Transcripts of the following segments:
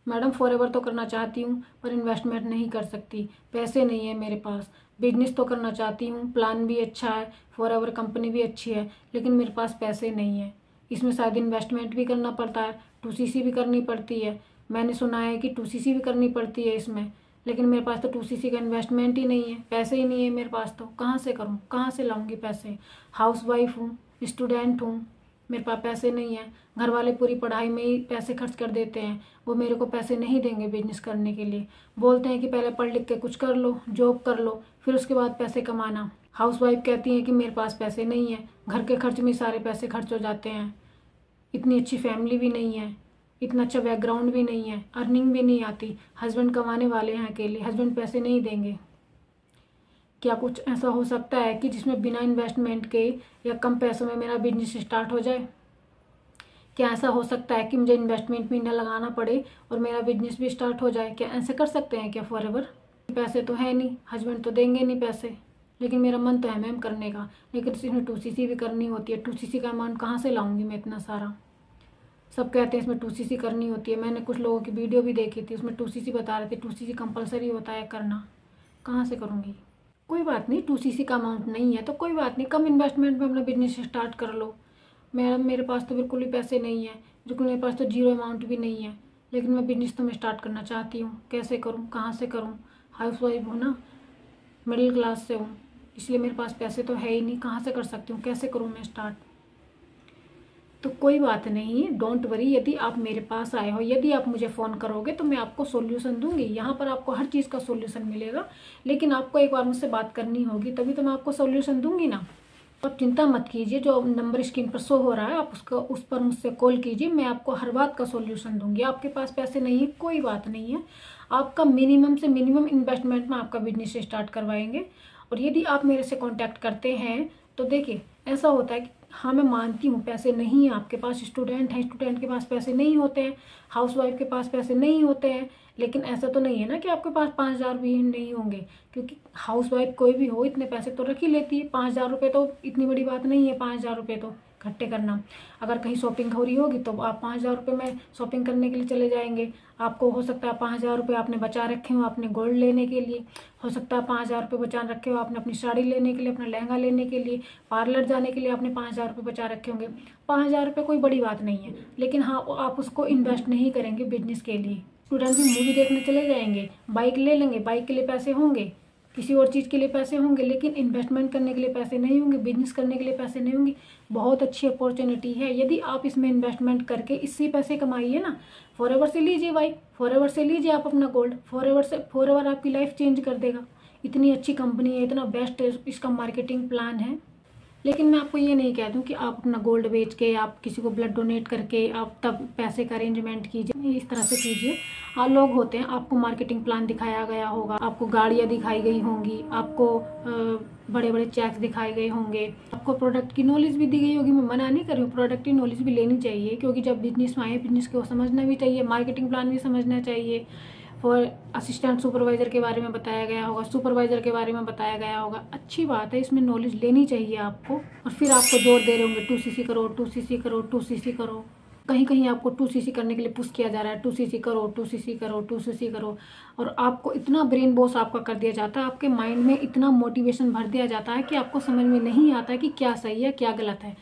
Madam forever तो करना चाहती हूँ पर इन्वेस्टमेंट नहीं कर सकती, पैसे नहीं है मेरे पास। बिजनेस तो करना चाहती हूँ, प्लान भी अच्छा है, फॉरएवर कंपनी भी अच्छी है, लेकिन मेरे पास पैसे नहीं है। इसमें शायद इन्वेस्टमेंट भी करना पड़ता है, 2CC भी करनी पड़ती है। मैंने सुना है कि 2CC भी करनी पड़ती है इसमें, लेकिन मेरे पास तो 2CC का इन्वेस्टमेंट ही नहीं है, पैसे ही नहीं है मेरे पास। तो कहाँ से करूँ, कहाँ से लाऊंगी पैसे? हाउस वाइफ हूँ, स्टूडेंट हूँ, मेरे पास पैसे नहीं है। घर वाले पूरी पढ़ाई में ही पैसे खर्च कर देते हैं, वो मेरे को पैसे नहीं देंगे बिजनेस करने के लिए। बोलते हैं कि पहले पढ़ लिख के कुछ कर लो, जॉब कर लो, फिर उसके बाद पैसे कमाना। हाउस वाइफ कहती हैं कि मेरे पास पैसे नहीं है, घर के खर्च में सारे पैसे खर्च हो जाते हैं, इतनी अच्छी फैमिली भी नहीं है, इतना अच्छा बैकग्राउंड भी नहीं है, अर्निंग भी नहीं आती, हस्बैंड कमाने वाले हैं अकेले, हस्बैंड पैसे नहीं देंगे। क्या कुछ ऐसा हो सकता है कि जिसमें बिना इन्वेस्टमेंट के या कम पैसों में मेरा बिजनेस स्टार्ट हो जाए? क्या ऐसा हो सकता है कि मुझे इन्वेस्टमेंट भी ना लगाना पड़े और मेरा बिजनेस भी स्टार्ट हो जाए? क्या ऐसे कर सकते हैं क्या फॉरएवर? पैसे तो है नहीं, हस्बैंड तो देंगे नहीं पैसे, लेकिन मेरा मन तो है मैम करने का। लेकिन इसमें 2CC भी करनी होती है, 2CC का अमाउंट कहाँ से लाऊंगी मैं इतना सारा? सब कहते हैं इसमें 2CC करनी होती है, मैंने कुछ लोगों की वीडियो भी देखी थी, उसमें 2CC बता रहे थे, 2CC कंपलसरी होता है करना। कहाँ से करूँगी? कोई बात नहीं, 2CC का अमाउंट नहीं है तो कोई बात नहीं, कम इन्वेस्टमेंट में अपना बिजनेस स्टार्ट कर लो। मैडम मेरे पास तो बिल्कुल भी पैसे नहीं है, बिल्कुल मेरे पास तो जीरो अमाउंट भी नहीं है, लेकिन मैं बिजनेस तो मैं स्टार्ट करना चाहती हूँ। कैसे करूँ, कहाँ से करूँ? हाउस वाइफ हूँ ना, मिडिल क्लास से हूँ, इसलिए मेरे पास पैसे तो है ही नहीं, कहाँ से कर सकती हूँ, कैसे करूँ मैं स्टार्ट? तो कोई बात नहीं, डोंट वरी। यदि आप मेरे पास आए हो, यदि आप मुझे फ़ोन करोगे तो मैं आपको सॉल्यूशन दूंगी। यहाँ पर आपको हर चीज़ का सॉल्यूशन मिलेगा, लेकिन आपको एक बार मुझसे बात करनी होगी, तभी तो मैं आपको सॉल्यूशन दूंगी ना। आप चिंता मत कीजिए, जो नंबर स्क्रीन पर शो हो रहा है आप उस पर मुझसे कॉल कीजिए, मैं आपको हर बात का सॉल्यूशन दूंगी। आपके पास पैसे नहीं है कोई बात नहीं है, आपका मिनिमम से मिनिमम इन्वेस्टमेंट में आपका बिजनेस स्टार्ट करवाएंगे। और यदि आप मेरे से कॉन्टैक्ट करते हैं तो देखिए ऐसा होता है कि हाँ मैं मानती हूँ पैसे नहीं है आपके पास, स्टूडेंट है, स्टूडेंट के पास पैसे नहीं होते हैं, हाउस वाइफ के पास पैसे नहीं होते हैं, लेकिन ऐसा तो नहीं है ना कि आपके पास 5,000 भी नहीं होंगे, क्योंकि हाउस वाइफ कोई भी हो इतने पैसे तो रख ही लेती है। 5,000 रुपये तो इतनी बड़ी बात नहीं है, 5,000 रुपये तो इकट्ठे करना। अगर कहीं शॉपिंग हो रही होगी तो आप 5,000 रुपये में शॉपिंग करने के लिए चले जाएंगे। आपको हो सकता है 5,000 रुपये आपने बचा रखे हो अपने गोल्ड लेने के लिए, हो सकता है 5,000 रुपये बचा रखे हो आपने अपनी साड़ी लेने के लिए, अपना लहंगा लेने के लिए, पार्लर जाने के लिए आपने 5,000 रुपये बचा रखे होंगे। 5,000 रुपये कोई बड़ी बात नहीं है, लेकिन हाँ आप उसको इन्वेस्ट नहीं करेंगे बिजनेस के लिए। स्टूडेंट भी मूवी देखने चले जाएंगे, बाइक ले लेंगे, बाइक के लिए पैसे होंगे, किसी और चीज़ के लिए पैसे होंगे, लेकिन इन्वेस्टमेंट करने के लिए पैसे नहीं होंगे, बिजनेस करने के लिए पैसे नहीं होंगे। बहुत अच्छी अपॉर्चुनिटी है, यदि आप इसमें इन्वेस्टमेंट करके इससे पैसे कमाइए ना। फॉरएवर से लीजिए बाइक, फॉरएवर से लीजिए आप अपना गोल्ड, फॉरएवर आपकी लाइफ चेंज कर देगा। इतनी अच्छी कंपनी है, इतना बेस्ट इसका मार्केटिंग प्लान है। लेकिन मैं आपको ये नहीं कह दूं कि आप अपना गोल्ड बेच के, आप किसी को ब्लड डोनेट करके आप तब पैसे का अरेंजमेंट कीजिए, इस तरह से कीजिए। लोग होते हैं, आपको मार्केटिंग प्लान दिखाया गया होगा, आपको गाड़ियाँ दिखाई गई होंगी, आपको बड़े बड़े चेक्स दिखाए गए होंगे, आपको प्रोडक्ट की नॉलेज भी दी गई होगी। मैं मना नहीं कर रही हूँ, प्रोडक्ट की नॉलेज भी लेनी चाहिए, क्योंकि जब बिजनेस में आए बिजनेस को समझना भी चाहिए, मार्केटिंग प्लान भी समझना चाहिए। और असिस्टेंट सुपरवाइजर के बारे में बताया गया होगा, सुपरवाइजर के बारे में बताया गया होगा। अच्छी बात है, इसमें नॉलेज लेनी चाहिए आपको। और फिर आपको जोर दे रहे होंगे 2CC करो, 2CC करो, 2CC करो। कहीं कहीं आपको 2CC करने के लिए पुश किया जा रहा है, 2CC करो, 2CC करो, 2CC करो। और आपको इतना ब्रेन वॉश आपका कर दिया जाता है, आपके माइंड में इतना मोटिवेशन भर दिया जाता है कि आपको समझ में नहीं आता है कि क्या सही है क्या गलत है।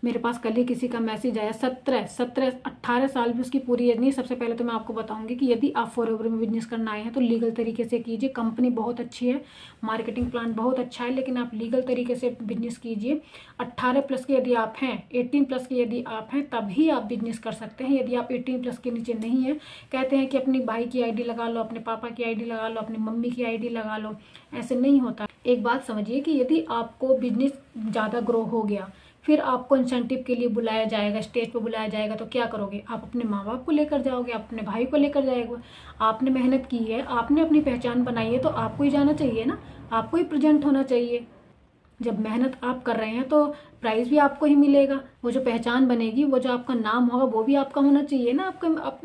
मेरे पास कल ही किसी का मैसेज आया, 18 साल भी उसकी पूरी एज नहीं। सबसे पहले तो मैं आपको बताऊंगी कि यदि आप फॉरएवर में बिजनेस करना आए हैं तो लीगल तरीके से कीजिए। कंपनी बहुत अच्छी है, मार्केटिंग प्लान बहुत अच्छा है, लेकिन आप लीगल तरीके से बिजनेस कीजिए। 18 प्लस के यदि आप हैं, 18 प्लस के यदि आप हैं, तभी आप बिजनेस कर सकते हैं। यदि आप 18 प्लस के नीचे नहीं है, कहते हैं कि अपनी भाई की ID लगा लो, अपने पापा की ID लगा लो, अपनी मम्मी की ID लगा लो, ऐसे नहीं होता। एक बात समझिए कि यदि आपको बिजनेस ज़्यादा ग्रो हो गया, फिर आपको इंसेंटिव के लिए बुलाया जाएगा, स्टेज पे बुलाया जाएगा, तो क्या करोगे? आप अपने माँ बाप को लेकर जाओगे, आप अपने भाई को लेकर जाएगा। आपने मेहनत की है, आपने अपनी पहचान बनाई है, तो आपको ही जाना चाहिए ना, आपको ही प्रेजेंट होना चाहिए। जब मेहनत आप कर रहे हैं तो प्राइज भी आपको ही मिलेगा, वो जो पहचान बनेगी, वो जो आपका नाम होगा वो भी आपका होना चाहिए ना,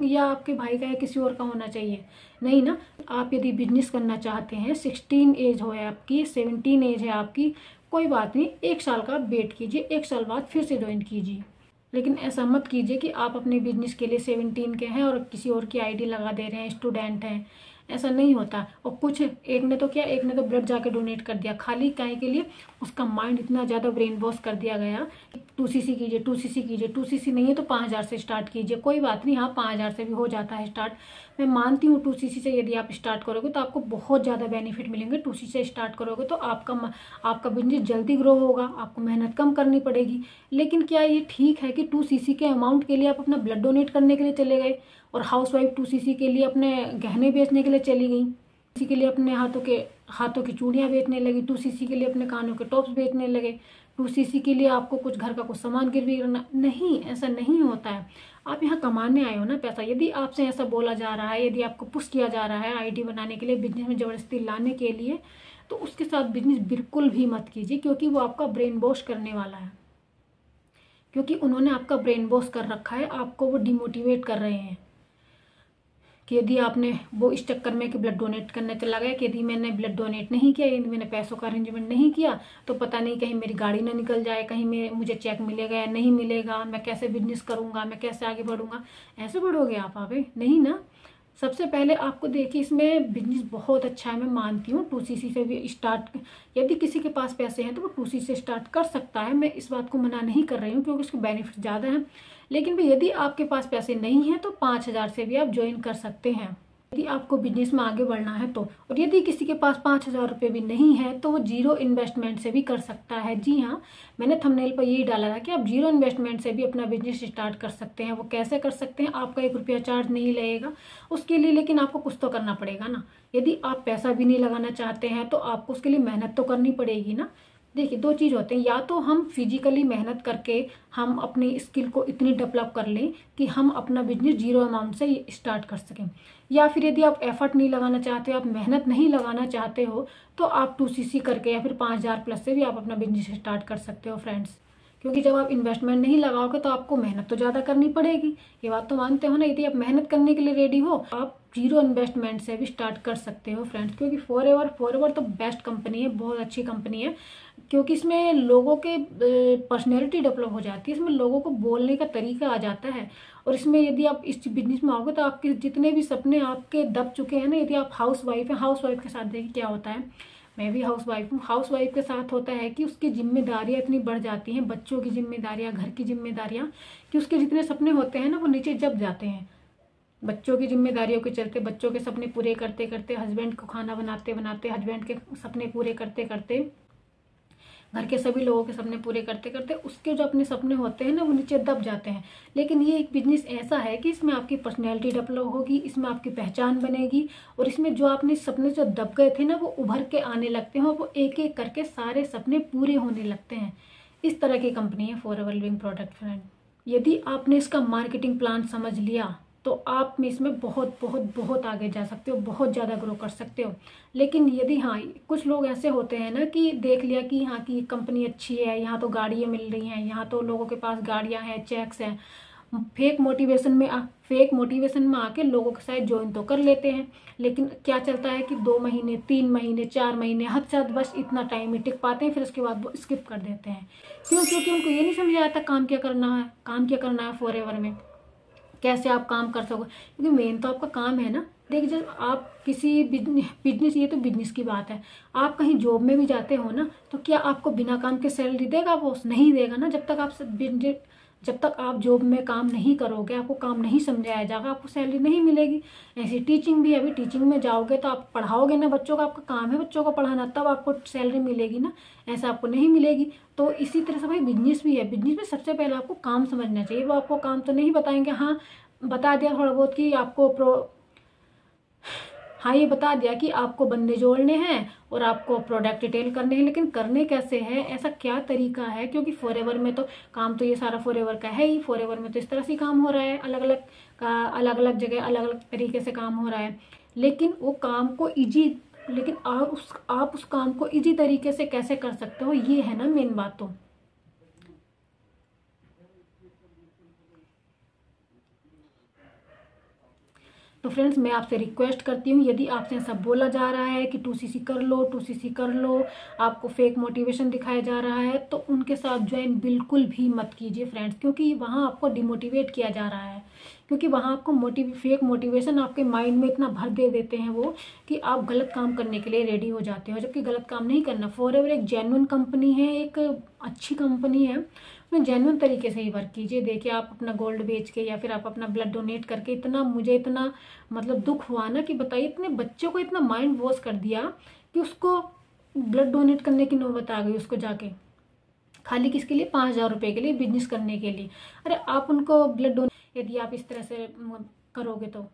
या आपके भाई का या किसी और का होना चाहिए? नहीं ना। आप यदि बिजनेस करना चाहते हैं, 16 एज हो है आपकी, 17 एज है आपकी, कोई बात नहीं, 1 साल का वेट कीजिए, 1 साल बाद फिर से ज्वाइन कीजिए। लेकिन ऐसा मत कीजिए कि आप अपने बिजनेस के लिए 17 के हैं और किसी और की आईडी लगा दे रहे हैं, स्टूडेंट हैं। ऐसा नहीं होता। और कुछ एक ने तो क्या, एक ने तो ब्लड जाके डोनेट कर दिया, खाली काहे के लिए, उसका माइंड इतना ज़्यादा ब्रेन वॉश कर दिया गया। 2cc कीजिए, 2cc कीजिए, 2cc नहीं है तो 5000 से स्टार्ट कीजिए, कोई बात नहीं, हाँ 5000 से भी हो जाता है स्टार्ट। मैं मानती हूँ 2cc से यदि आप स्टार्ट करोगे तो आपको बहुत ज़्यादा बेनिफिट मिलेंगे। 2cc से स्टार्ट करोगे तो आपका बिजनेस जल्दी ग्रो होगा, आपको मेहनत कम करनी पड़ेगी। लेकिन क्या ये ठीक है कि 2cc के अमाउंट के लिए आप अपना ब्लड डोनेट करने के लिए चले गए और हाउसवाइफ 2cc के लिए अपने गहने बेचने के लिए चली गई, किसी के लिए अपने हाथों की चूड़ियाँ बेचने लगी, 2cc के लिए अपने कानों के टॉप्स बेचने लगे, 2cc के लिए आपको कुछ घर का कुछ सामान गिरवी करना। नहीं, ऐसा नहीं होता है। आप यहाँ कमाने आए हो ना पैसा। यदि आपसे ऐसा बोला जा रहा है, यदि आपको पुश किया जा रहा है आईडी बनाने के लिए, बिजनेस में जबरदस्ती लाने के लिए, तो उसके साथ बिजनेस बिल्कुल भी मत कीजिए, क्योंकि वो आपका ब्रेन वॉश करने वाला है। क्योंकि उन्होंने आपका ब्रेन वॉश कर रखा है, आपको वो डिमोटिवेट कर रहे हैं कि यदि आपने वो इस चक्कर में कि ब्लड डोनेट करने चला गया, कि यदि मैंने ब्लड डोनेट नहीं किया, यदि मैंने पैसों का अरेंजमेंट नहीं किया, तो पता नहीं कहीं मेरी गाड़ी ना निकल जाए, कहीं मुझे चेक मिलेगा या नहीं मिलेगा, मैं कैसे बिजनेस करूंगा, मैं कैसे आगे बढ़ूंगा। ऐसे बढ़ोगे आप आगे नहीं ना। सबसे पहले आपको देखिए, इसमें बिजनेस बहुत अच्छा है, मैं मानती हूँ 2cc से भी स्टार्ट, यदि किसी के पास पैसे हैं तो वो 2cc से स्टार्ट कर सकता है। मैं इस बात को मना नहीं कर रही हूँ, क्योंकि उसके बेनिफिट ज़्यादा हैं। लेकिन भाई यदि आपके पास पैसे नहीं हैं तो 5000 से भी आप ज्वाइन कर सकते हैं, यदि आपको बिजनेस में आगे बढ़ना है तो। और यदि किसी के पास 5000 रुपये भी नहीं है तो वो जीरो इन्वेस्टमेंट से भी कर सकता है। जी हाँ, मैंने थंबनेल पर यही डाला था कि आप जीरो इन्वेस्टमेंट से भी अपना बिजनेस स्टार्ट कर सकते हैं। वो कैसे कर सकते हैं, आपका 1 रुपया चार्ज नहीं लगेगा उसके लिए, लेकिन आपको कुछ तो करना पड़ेगा ना। यदि आप पैसा भी नहीं लगाना चाहते हैं तो आपको उसके लिए मेहनत तो करनी पड़ेगी ना। देखिए, दो चीज़ होते हैं, या तो हम फिजिकली मेहनत करके हम अपनी स्किल को इतनी डेवलप कर लें कि हम अपना बिजनेस जीरो अमाउंट से स्टार्ट कर सकें, या फिर यदि आप एफर्ट नहीं लगाना चाहते, आप मेहनत नहीं लगाना चाहते हो, तो आप 2cc करके या फिर 5000 प्लस से भी आप अपना बिजनेस स्टार्ट कर सकते हो फ्रेंड्स। क्योंकि जब आप इन्वेस्टमेंट नहीं लगाओगे तो आपको मेहनत तो ज़्यादा करनी पड़ेगी, ये बात तो मानते हो ना। यदि आप मेहनत करने के लिए रेडी हो, आप जीरो इन्वेस्टमेंट से भी स्टार्ट कर सकते हो फ्रेंड्स। क्योंकि फॉरएवर तो बेस्ट कंपनी है, बहुत अच्छी कंपनी है, क्योंकि इसमें लोगों के पर्सनैलिटी डेवलप हो जाती है, इसमें लोगों को बोलने का तरीका आ जाता है। और इसमें यदि आप इस बिजनेस में आओगे तो आपके जितने भी सपने आपके दब चुके हैं ना, यदि आप हाउस वाइफ हैं, हाउस वाइफ के साथ देखिए क्या होता है, मैं भी हाउस वाइफ हूँ। हाउस वाइफ के साथ होता है कि उसकी जिम्मेदारियाँ इतनी बढ़ जाती हैं, बच्चों की जिम्मेदारियाँ, घर की जिम्मेदारियाँ, कि उसके जितने सपने होते हैं ना वो नीचे दब जाते हैं। बच्चों की जिम्मेदारियों के चलते, बच्चों के सपने पूरे करते करते, हस्बैंड को खाना बनाते बनाते, हस्बैंड के सपने पूरे करते करते, घर के सभी लोगों के सपने पूरे करते करते, उसके जो अपने सपने होते हैं ना वो नीचे दब जाते हैं। लेकिन ये एक बिजनेस ऐसा है कि इसमें आपकी पर्सनैलिटी डेवलप होगी, इसमें आपकी पहचान बनेगी, और इसमें जो आपने सपने जो दब गए थे ना वो उभर के आने लगते हैं, और वो एक एक करके सारे सपने पूरे होने लगते हैं। इस तरह की कंपनी है फॉरएवर लिविंग प्रोडक्ट फ्रेंड। यदि आपने इसका मार्केटिंग प्लान समझ लिया तो आप में इसमें बहुत बहुत बहुत आगे जा सकते हो, बहुत ज़्यादा ग्रो कर सकते हो। लेकिन यदि हाँ, कुछ लोग ऐसे होते हैं ना कि देख लिया कि हाँ कि कंपनी अच्छी है, यहाँ तो गाड़ियाँ मिल रही हैं, यहाँ तो लोगों के पास गाड़ियाँ हैं, चेक्स हैं, फेक मोटिवेशन में आके लोगों के साथ ज्वाइन तो कर लेते हैं। लेकिन क्या चलता है कि 2 महीने, 3 महीने, 4 महीने, हद से हद बस इतना टाइम ही टिक पाते हैं, फिर उसके बाद वो स्किप कर देते हैं। क्यों? क्योंकि उनको ये नहीं समझ आता काम क्या करना है फॉरएवर में, कैसे आप काम कर सको। क्योंकि मेन तो आपका काम है ना। देखिए, जब आप किसी बिजनेस, ये तो बिजनेस की बात है, आप कहीं जॉब में भी जाते हो ना, तो क्या आपको बिना काम के सैलरी देगा वो? नहीं देगा ना। जब तक आप जॉब में काम नहीं करोगे, आपको काम नहीं समझाया जाएगा, आपको सैलरी नहीं मिलेगी। ऐसी टीचिंग भी, अभी टीचिंग में जाओगे तो आप पढ़ाओगे ना बच्चों को, आपका काम है बच्चों को पढ़ाना, तब आपको सैलरी मिलेगी ना, ऐसा आपको नहीं मिलेगी। तो इसी तरह से भाई बिजनेस भी है, बिजनेस में सबसे पहले आपको काम समझना चाहिए। वो आपको काम तो नहीं बताएंगे, हाँ बता दिया थोड़ा बहुत कि हाँ ये बता दिया कि आपको बंदे जोड़ने हैं और आपको प्रोडक्ट डिटेल करने हैं, लेकिन करने कैसे हैं, ऐसा क्या तरीका है? क्योंकि फॉरएवर में तो काम तो ये सारा फॉरएवर का है ही, फॉरएवर में तो इस तरह से काम हो रहा है, अलग अलग जगह अलग अलग तरीके से काम हो रहा है। लेकिन वो काम को इजी, लेकिन आप उस काम को इजी तरीके से कैसे कर सकते हो, ये है ना मेन बात। तो फ्रेंड्स मैं आपसे रिक्वेस्ट करती हूँ, यदि आपसे ऐसा बोला जा रहा है कि 2cc कर लो, 2cc कर लो, आपको फेक मोटिवेशन दिखाया जा रहा है, तो उनके साथ ज्वाइन बिल्कुल भी मत कीजिए फ्रेंड्स, क्योंकि वहाँ आपको डिमोटिवेट किया जा रहा है। क्योंकि वहाँ आपको फेक मोटिवेशन आपके माइंड में इतना भर दे देते हैं वो, कि आप गलत काम करने के लिए रेडी हो जाते हो, जबकि गलत काम नहीं करना। फॉरएवर एक जेन्युइन कंपनी है, एक अच्छी कंपनी है, उसमें जेन्युइन तरीके से ही वर्क कीजिए। देखिए आप अपना गोल्ड बेच के या फिर आप अपना ब्लड डोनेट करके, मुझे इतना मतलब दुख हुआ ना कि बताइए, इतने बच्चों को इतना माइंड वॉश कर दिया कि उसको ब्लड डोनेट करने की नौबत आ गई उसको जाके, खाली किसके लिए, 5,000 रुपये के लिए, बिजनेस करने के लिए। अरे आप उनको ब्लड डोनेट यदि आप इस तरह से करोगे तो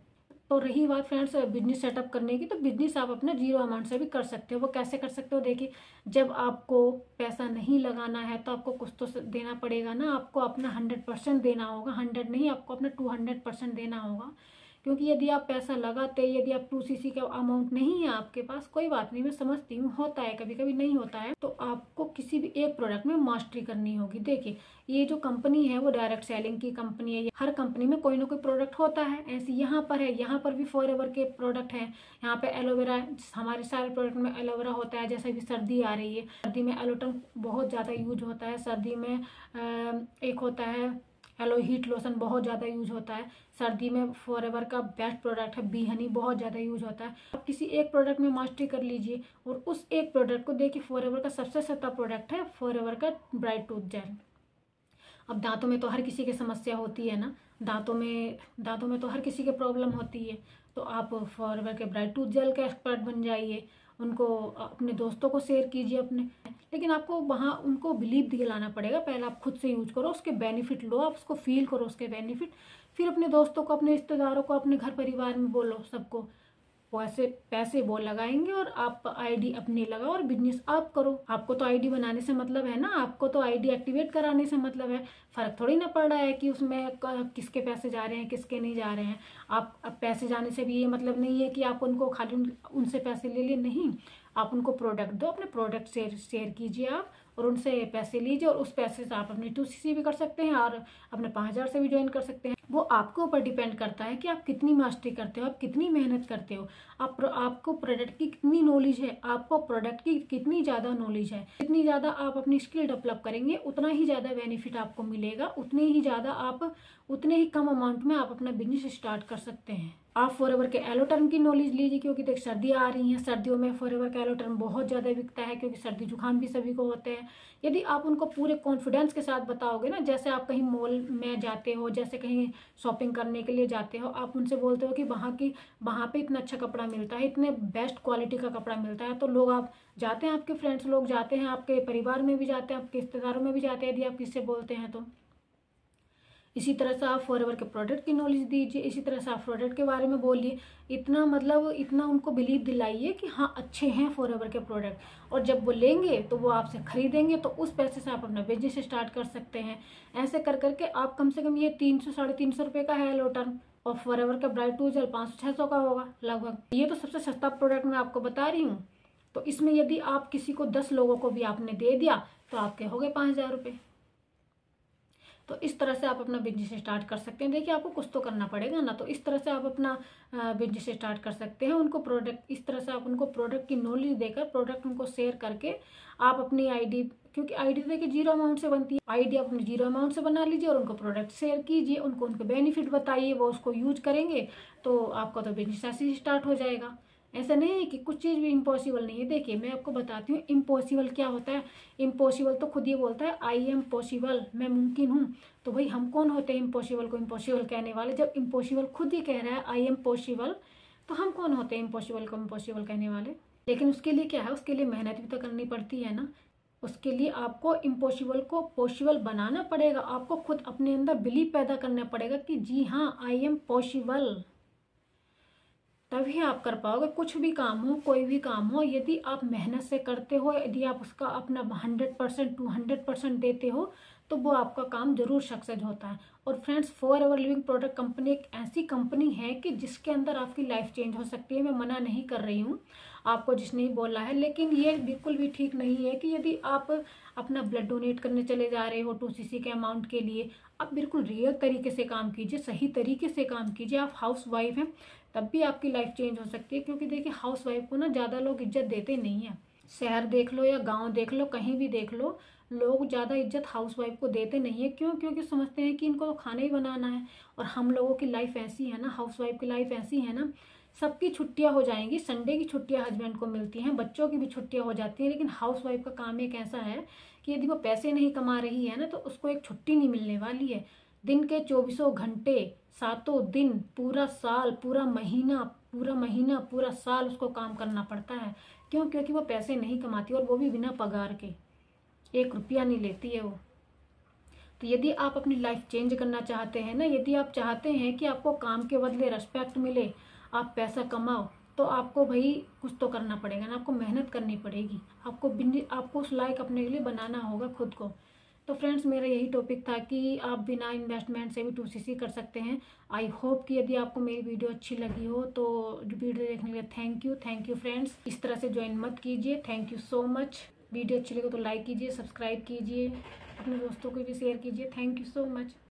रही बात फ्रेंड्स बिजनेस सेटअप करने की, तो बिजनेस आप अपना जीरो अमाउंट से भी कर सकते हो। वो कैसे कर सकते हो, देखिए जब आपको पैसा नहीं लगाना है तो आपको कुछ तो देना पड़ेगा ना, आपको अपना 100% देना होगा, 100 नहीं, आपको अपना 200% देना होगा। क्योंकि यदि आप पैसा लगाते, यदि आप 2cc का अमाउंट नहीं है आपके पास, कोई बात नहीं, मैं समझती हूँ, होता है कभी कभी, नहीं होता है, तो आपको किसी भी एक प्रोडक्ट में मास्टरी करनी होगी। देखिए ये जो कंपनी है वो डायरेक्ट सेलिंग की कंपनी है, हर कंपनी में कोई ना कोई प्रोडक्ट होता है, ऐसे यहाँ पर है, यहाँ पर भी फॉरएवर के प्रोडक्ट हैं। यहाँ पे एलोवेरा, हमारे सारे प्रोडक्ट में एलोवेरा होता है। जैसे भी सर्दी आ रही है, सर्दी में एलोटन बहुत ज़्यादा यूज होता है। सर्दी में एक होता है एलो हीट लोशन, बहुत ज़्यादा यूज होता है सर्दी में। फॉरएवर का बेस्ट प्रोडक्ट है बी हनी, बहुत ज़्यादा यूज होता है। आप किसी एक प्रोडक्ट में मास्टरी कर लीजिए और उस एक प्रोडक्ट को देखिए। फॉरएवर का सबसे सस्ता प्रोडक्ट है फॉरएवर का ब्राइट टूथ जेल। अब दांतों में तो हर किसी की समस्या होती है ना, दांतों में तो हर किसी की प्रॉब्लम होती है, तो आप फॉरएवर के ब्राइट टूथ जेल के एक्सपर्ट बन जाइए, उनको अपने दोस्तों को शेयर कीजिए अपने। लेकिन आपको वहाँ उनको बिलीव दिलाना पड़ेगा, पहले आप खुद से यूज करो, उसके बेनिफिट लो, आप उसको फील करो उसके बेनिफिट, फिर अपने दोस्तों को, अपने रिश्तेदारों को, अपने घर परिवार में बोलो सबको। वैसे पैसे वो लगाएंगे और आप आईडी अपनी लगाओ और बिजनेस आप करो। आपको तो आईडी बनाने से मतलब है ना, आपको तो आईडी एक्टिवेट कराने से मतलब है। फर्क थोड़ी ना पड़ रहा है कि उसमें किसके पैसे जा रहे हैं, किसके नहीं जा रहे हैं। आप अब पैसे जाने से भी ये मतलब नहीं है कि आप उनको खाली उनसे पैसे ले लिए, नहीं, आप उनको प्रोडक्ट दो, अपने प्रोडक्ट शेयर कीजिए आप, और उनसे पैसे लीजिए, और उस पैसे से आप अपनी 2cc भी कर सकते हैं और अपने 5,000 से भी ज्वाइन कर सकते हैं। वो आपके ऊपर डिपेंड करता है कि आप कितनी मास्टरी करते हो, आप कितनी मेहनत करते हो, आपको प्रोडक्ट की कितनी नॉलेज है, आपको प्रोडक्ट की कितनी ज़्यादा नॉलेज है। जितनी ज़्यादा आप अपनी स्किल डेवलप करेंगे उतना ही ज़्यादा बेनिफिट आपको मिलेगा, उतने ही कम अमाउंट में आप अपना बिजनेस स्टार्ट कर सकते हैं। आप फॉरएवर के एलोटर्म की नॉलेज लीजिए, क्योंकि देख सर्दियाँ आ रही हैं, सर्दियों में फॉरएवर का एलोटर्म बहुत ज़्यादा बिकता है, क्योंकि सर्दी जुकाम भी सभी को होते हैं। यदि आप उनको पूरे कॉन्फिडेंस के साथ बताओगे ना, जैसे आप कहीं मॉल में जाते हो, जैसे कहीं शॉपिंग करने के लिए जाते हो, आप उनसे बोलते हो कि वहाँ पे इतना अच्छा कपड़ा मिलता है, इतने बेस्ट क्वालिटी का कपड़ा मिलता है, तो लोग आप जाते हैं, आपके फ्रेंड्स लोग जाते हैं, आपके परिवार में भी जाते हैं, आपके रिश्तेदारों में भी जाते हैं, यदि आप किससे बोलते हैं तो। इसी तरह से आप फॉरएवर के प्रोडक्ट की नॉलेज दीजिए, इसी तरह से आप प्रोडक्ट के बारे में बोलिए, इतना उनको बिलीव दिलाइए कि हाँ अच्छे हैं फॉरएवर के प्रोडक्ट, और जब वो लेंगे तो वो आपसे खरीदेंगे, तो उस पैसे से आप अपना बिजनेस स्टार्ट कर सकते हैं। ऐसे कर करके आप कम से कम, ये 300-350 रुपये का है एलोटर्म, और फॉरएवर का ब्राइट टूथ जेल 500-600 का होगा लगभग। ये तो सबसे सस्ता प्रोडक्ट मैं आपको बता रही हूँ। तो इसमें यदि आप किसी को 10 लोगों को भी आपने दे दिया तो आपके हो गए 5,000 रुपये। तो इस तरह से आप अपना बिजनेस स्टार्ट कर सकते हैं। देखिए आपको कुछ तो करना पड़ेगा ना, तो इस तरह से आप अपना बिजनेस स्टार्ट कर सकते हैं। उनको प्रोडक्ट, इस तरह से आप उनको प्रोडक्ट की नॉलेज देकर, प्रोडक्ट उनको शेयर करके आप अपनी आईडी, क्योंकि आईडी देखिए जीरो अमाउंट से बनती है, आईडी आप अपनी जीरो अमाउंट से बना लीजिए और उनको प्रोडक्ट शेयर कीजिए, उनके बेनिफिट बताइए, वो उसको यूज करेंगे, तो आपका तो बिजनेस ऐसे ही स्टार्ट हो जाएगा। ऐसा नहीं है कि कुछ चीज़ भी इम्पॉसिबल नहीं है। देखिए मैं आपको बताती हूँ इम्पॉसिबल क्या होता है। इम्पॉसिबल तो खुद ये बोलता है आई एम पॉसिबल, मैं मुमकिन हूँ। तो भाई हम कौन होते हैं इम्पॉसिबल को इम्पॉसिबल कहने वाले? जब इम्पॉसिबल खुद ही कह रहा है आई एम पॉसिबल, तो हम कौन होते हैं इम्पॉसिबल को इम्पॉसिबल कहने वाले? लेकिन उसके लिए क्या है, उसके लिए मेहनत भी तो करनी पड़ती है ना। उसके लिए आपको इम्पॉसिबल को पॉसिबल बनाना पड़ेगा, आपको खुद अपने अंदर बिलीव पैदा करना पड़ेगा कि जी हाँ आई एम पॉसिबल, तभी आप कर पाओगे। कुछ भी काम हो, कोई भी काम हो, यदि आप मेहनत से करते हो, यदि आप उसका अपना 100% 200% देते हो, तो वो आपका काम जरूर सक्सेस होता है। और friends forever living product company एक ऐसी कंपनी है कि जिसके अंदर आपकी लाइफ चेंज हो सकती है। मैं मना नहीं कर रही हूँ आपको, जिसने ही बोला है, लेकिन ये बिल्कुल भी ठीक नहीं है कि यदि आप अपना ब्लड डोनेट करने चले जा रहे हो 2cc के अमाउंट के लिए, आप बिल्कुल रियल तरीके से काम कीजिए, सही तरीके से काम कीजिए। आप हाउस वाइफ हैं, तब भी आपकी लाइफ चेंज हो सकती है। क्योंकि देखिए हाउस वाइफ को ना ज़्यादा लोग इज्जत देते नहीं है। शहर देख लो या गांव देख लो, कहीं भी देख लो, लोग ज़्यादा इज्जत हाउस वाइफ को देते नहीं है। क्यों? क्योंकि समझते हैं कि इनको तो खाना ही बनाना है। और हम लोगों की लाइफ ऐसी है ना, हाउस वाइफ की लाइफ ऐसी है ना, सबकी छुट्टियां हो जाएंगी, संडे की छुट्टियां हस्बैंड को मिलती हैं, बच्चों की भी छुट्टियां हो जाती हैं, लेकिन हाउस वाइफ का काम एक ऐसा है कि यदि वो पैसे नहीं कमा रही है ना, तो उसको एक छुट्टी नहीं मिलने वाली है। दिन के 24 घंटे, 7 दिन, पूरा साल, पूरा महीना पूरा साल उसको काम करना पड़ता है। क्यों? क्योंकि वो पैसे नहीं कमाती, और वो भी बिना पगार के, 1 रुपया नहीं लेती है वो। तो यदि आप अपनी लाइफ चेंज करना चाहते हैं ना, यदि आप चाहते हैं कि आपको काम के बदले रिस्पेक्ट मिले, आप पैसा कमाओ, तो आपको भाई कुछ तो करना पड़ेगा ना, आपको मेहनत करनी पड़ेगी, आपको उस लायक अपने लिए बनाना होगा खुद को। तो फ्रेंड्स, मेरा यही टॉपिक था कि आप बिना इन्वेस्टमेंट से भी 2CC कर सकते हैं। आई होप कि यदि आपको मेरी वीडियो अच्छी लगी हो तो वीडियो देखने के लिए थैंक यू फ्रेंड्स। इस तरह से ज्वाइन मत कीजिए। Thank you so much. Video अच्छी लगे तो लाइक कीजिए, सब्सक्राइब कीजिए, अपने दोस्तों को भी शेयर कीजिए। Thank you so much.